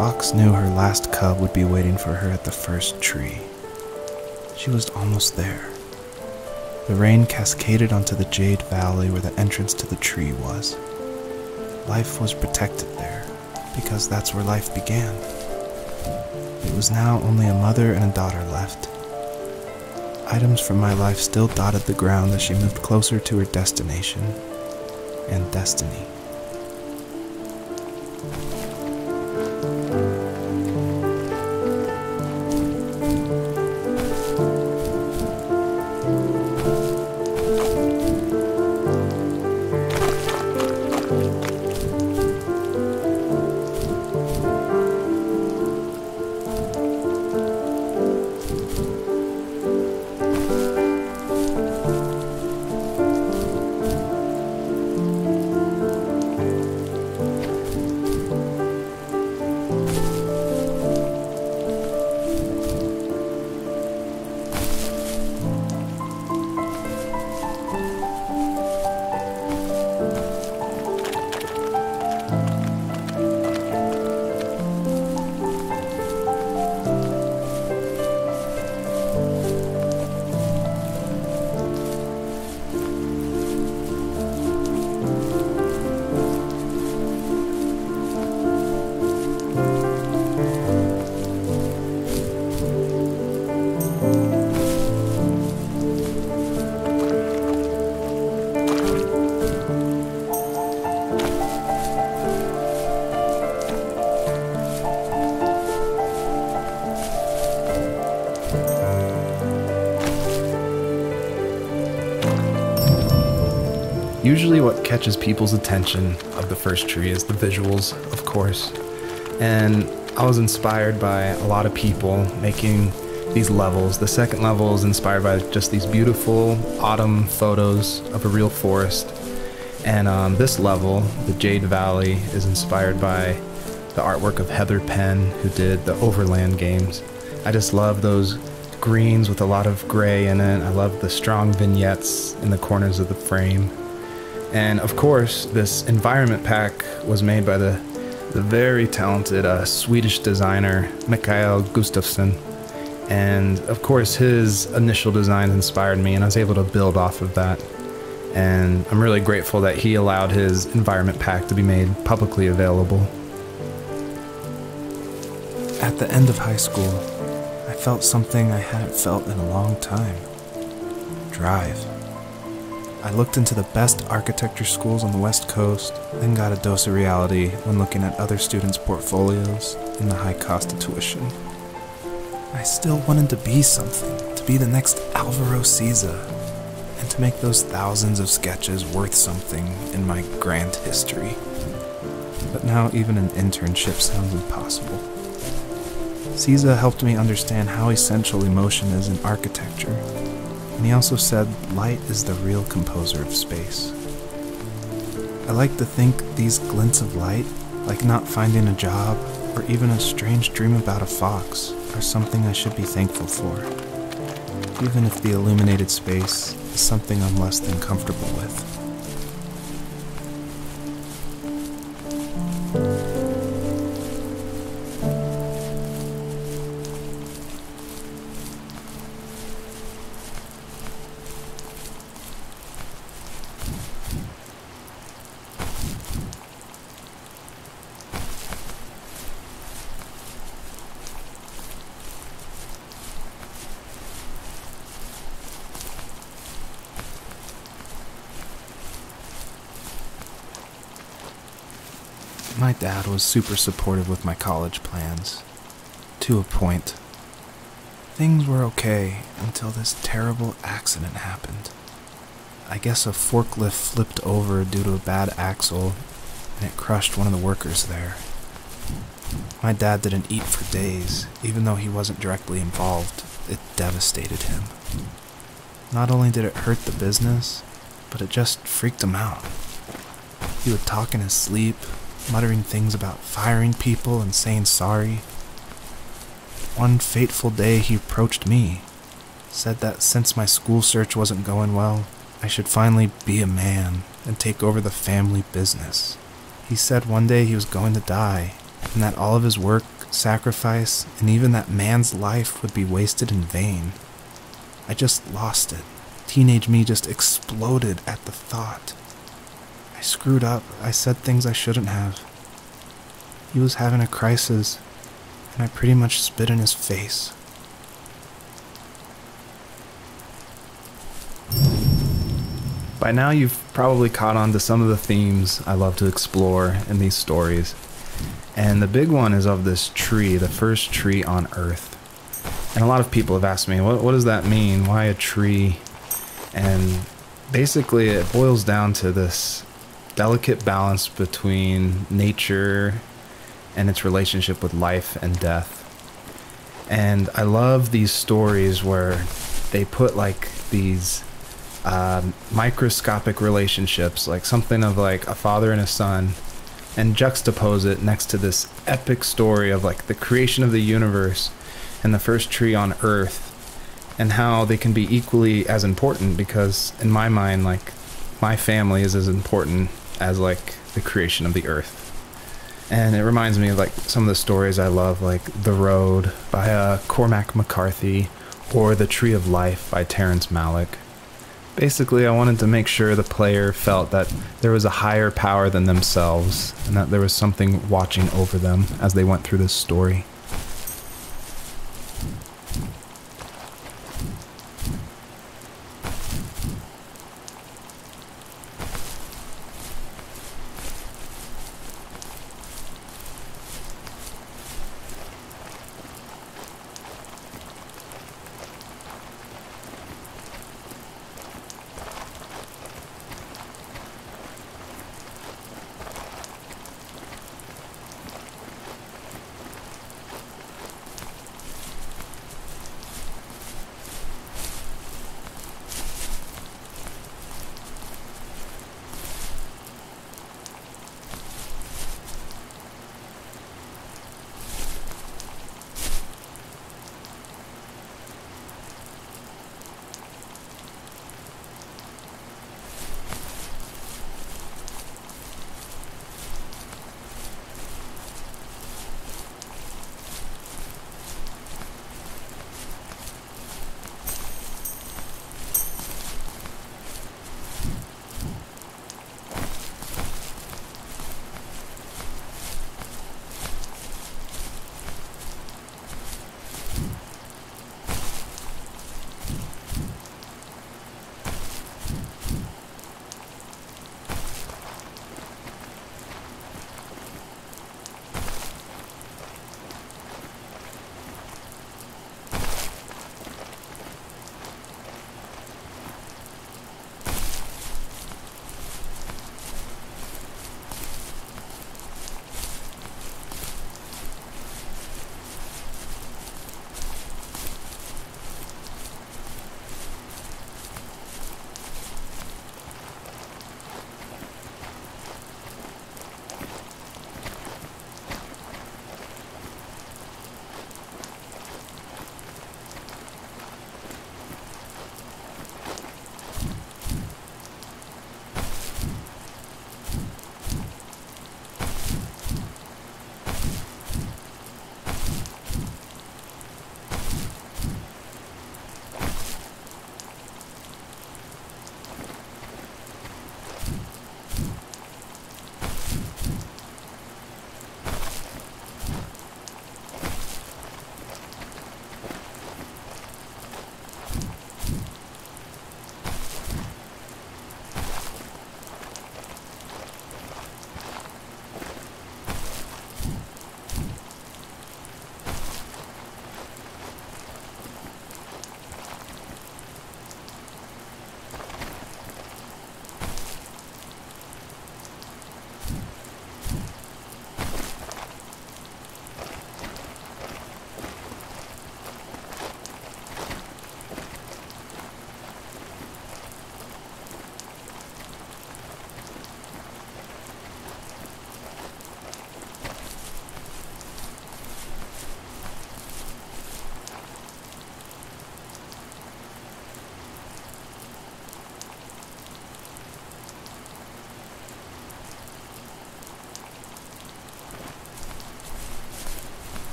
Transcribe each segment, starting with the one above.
fox knew her last cub would be waiting for her at the first tree. She was almost there. The rain cascaded onto the jade valley where the entrance to the tree was. Life was protected there, because that's where life began. It was now only a mother and a daughter left. Items from my life still dotted the ground as she moved closer to her destination and destiny. Usually what catches people's attention of the first tree is the visuals, of course. And I was inspired by a lot of people making these levels. The second level is inspired by just these beautiful autumn photos of a real forest. And this level, the Jade Valley, is inspired by the artwork of Heather Penn, who did the Overland games. I just love those greens with a lot of gray in it. I love the strong vignettes in the corners of the frame. And of course, this environment pack was made by the very talented Swedish designer Mikael Gustafsson. And of course, his initial design inspired me, and I was able to build off of that. And I'm really grateful that he allowed his environment pack to be made publicly available. At the end of high school, I felt something I hadn't felt in a long time. Drive. I looked into the best architecture schools on the West Coast, then got a dose of reality when looking at other students' portfolios and the high cost of tuition. I still wanted to be something, to be the next Alvaro Siza, and to make those thousands of sketches worth something in my grand history. But now even an internship sounds impossible. Siza helped me understand how essential emotion is in architecture. And he also said light is the real composer of space. I like to think these glints of light, like not finding a job or even a strange dream about a fox, are something I should be thankful for, even if the illuminated space is something I'm less than comfortable with. My dad was super supportive with my college plans, to a point. Things were okay until this terrible accident happened. I guess a forklift flipped over due to a bad axle, and it crushed one of the workers there. My dad didn't eat for days, even though he wasn't directly involved. It devastated him. Not only did it hurt the business, but it just freaked him out. He would talk in his sleep, muttering things about firing people and saying sorry. One fateful day he approached me, said that since my school search wasn't going well, I should finally be a man and take over the family business. He said one day he was going to die, and that all of his work, sacrifice, and even that man's life would be wasted in vain. I just lost it. Teenage me just exploded at the thought. I screwed up. I said things I shouldn't have. He was having a crisis, and I pretty much spit in his face. By now you've probably caught on to some of the themes I love to explore in these stories. And the big one is of this tree, the first tree on Earth. And a lot of people have asked me, what does that mean? Why a tree? And basically it boils down to this delicate balance between nature and its relationship with life and death. And I love these stories where they put like these microscopic relationships, like something of like a father and a son, and juxtapose it next to this epic story of like the creation of the universe and the first tree on Earth, and how they can be equally as important, because in my mind, like, my family is as important as like the creation of the Earth. And it reminds me of like some of the stories I love, like The Road by Cormac McCarthy, or The Tree of Life by Terrence Malick. Basically, I wanted to make sure the player felt that there was a higher power than themselves, and that there was something watching over them as they went through this story.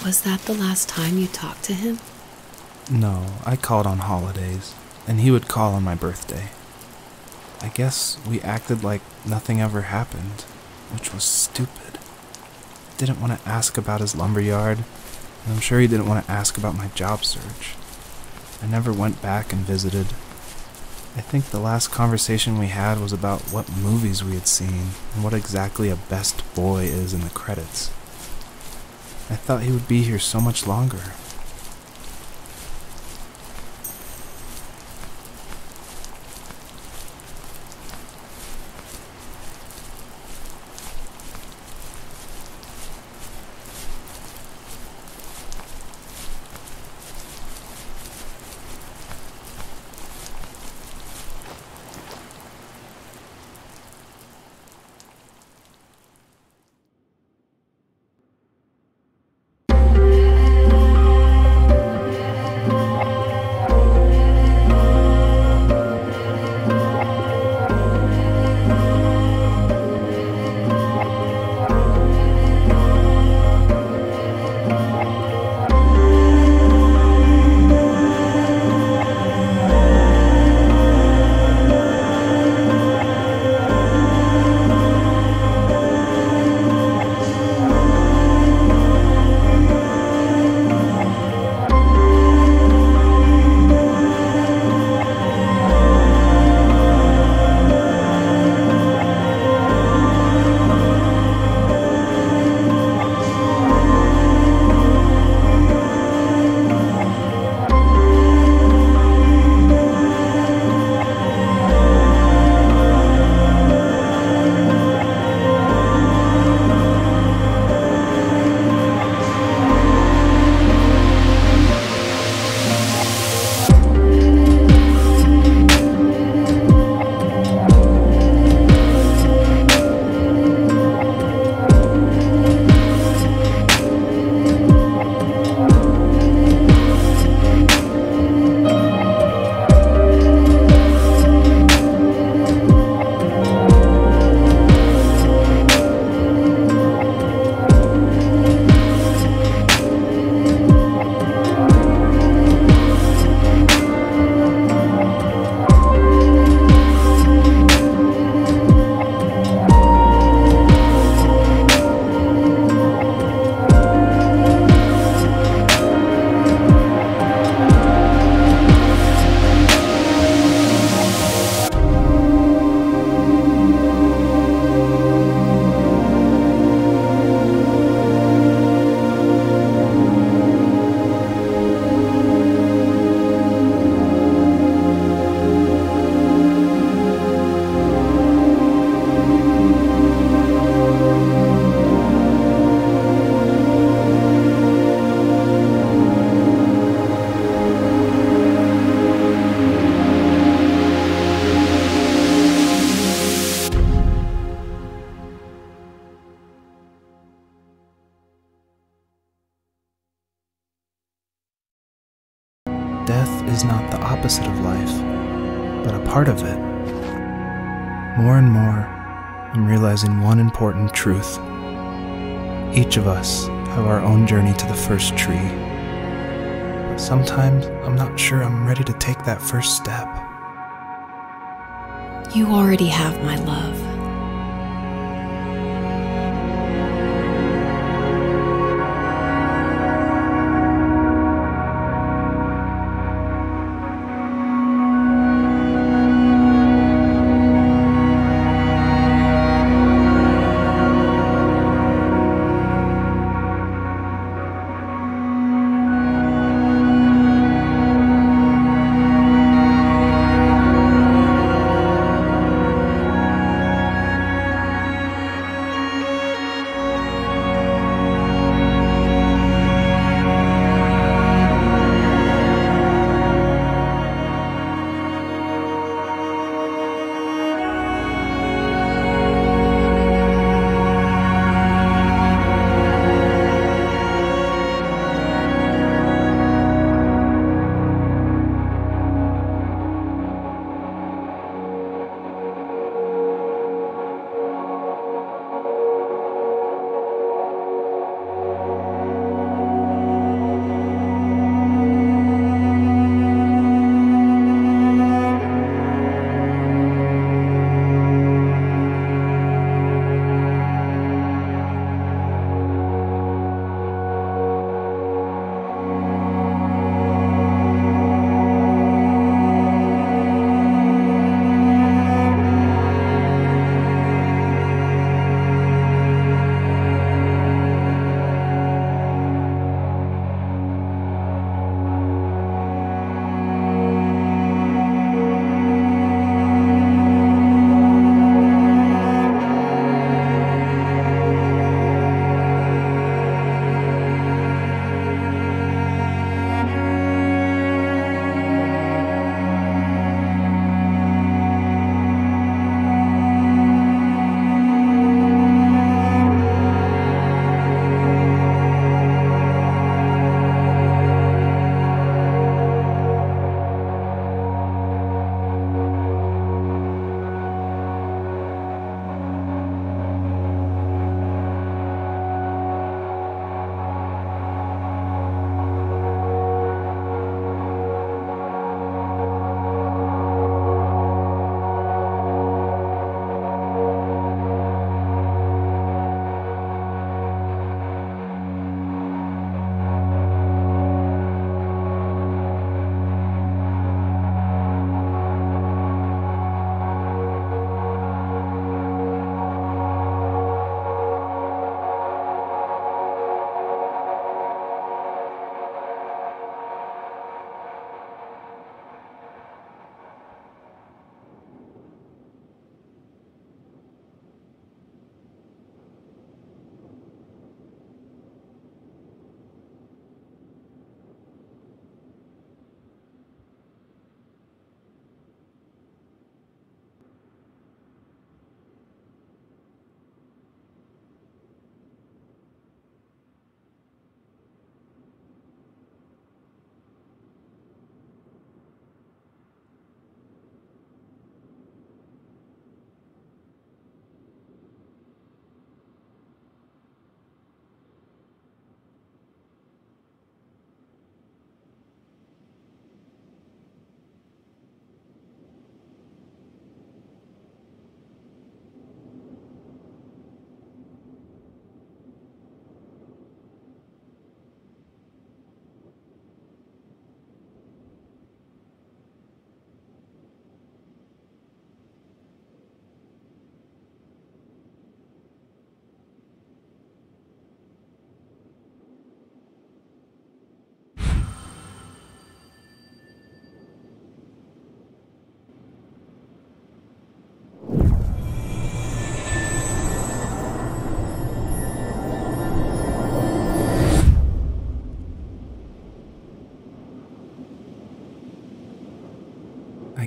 Was that the last time you talked to him? No, I called on holidays, and he would call on my birthday. I guess we acted like nothing ever happened, which was stupid. Didn't want to ask about his lumberyard, and I'm sure he didn't want to ask about my job search. I never went back and visited. I think the last conversation we had was about what movies we had seen and what exactly a best boy is in the credits. I thought he would be here so much longer. Death is not the opposite of life, but a part of it. More and more, I'm realizing one important truth. Each of us have our own journey to the first tree. But sometimes I'm not sure I'm ready to take that first step. You already have my love.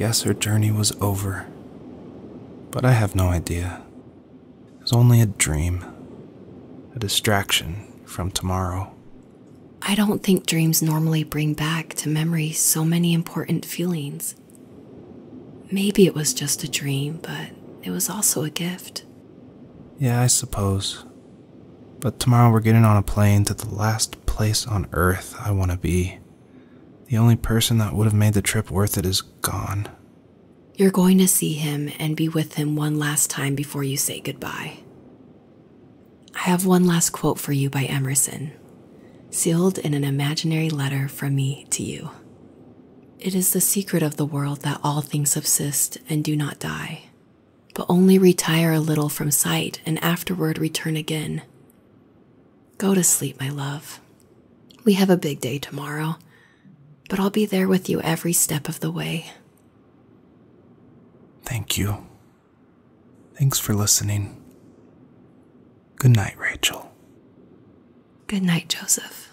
guess her journey was over. But I have no idea. It was only a dream, a distraction from tomorrow. I don't think dreams normally bring back to memory so many important feelings. Maybe it was just a dream, but it was also a gift. Yeah, I suppose. But tomorrow we're getting on a plane to the last place on Earth I want to be. The only person that would have made the trip worth it is gone. You're going to see him and be with him one last time before you say goodbye. I have one last quote for you by Emerson, sealed in an imaginary letter from me to you. It is the secret of the world that all things subsist and do not die, but only retire a little from sight and afterward return again. Go to sleep, my love. We have a big day tomorrow, but I'll be there with you every step of the way. Thank you. Thanks for listening. Good night, Rachel. Good night, Joseph.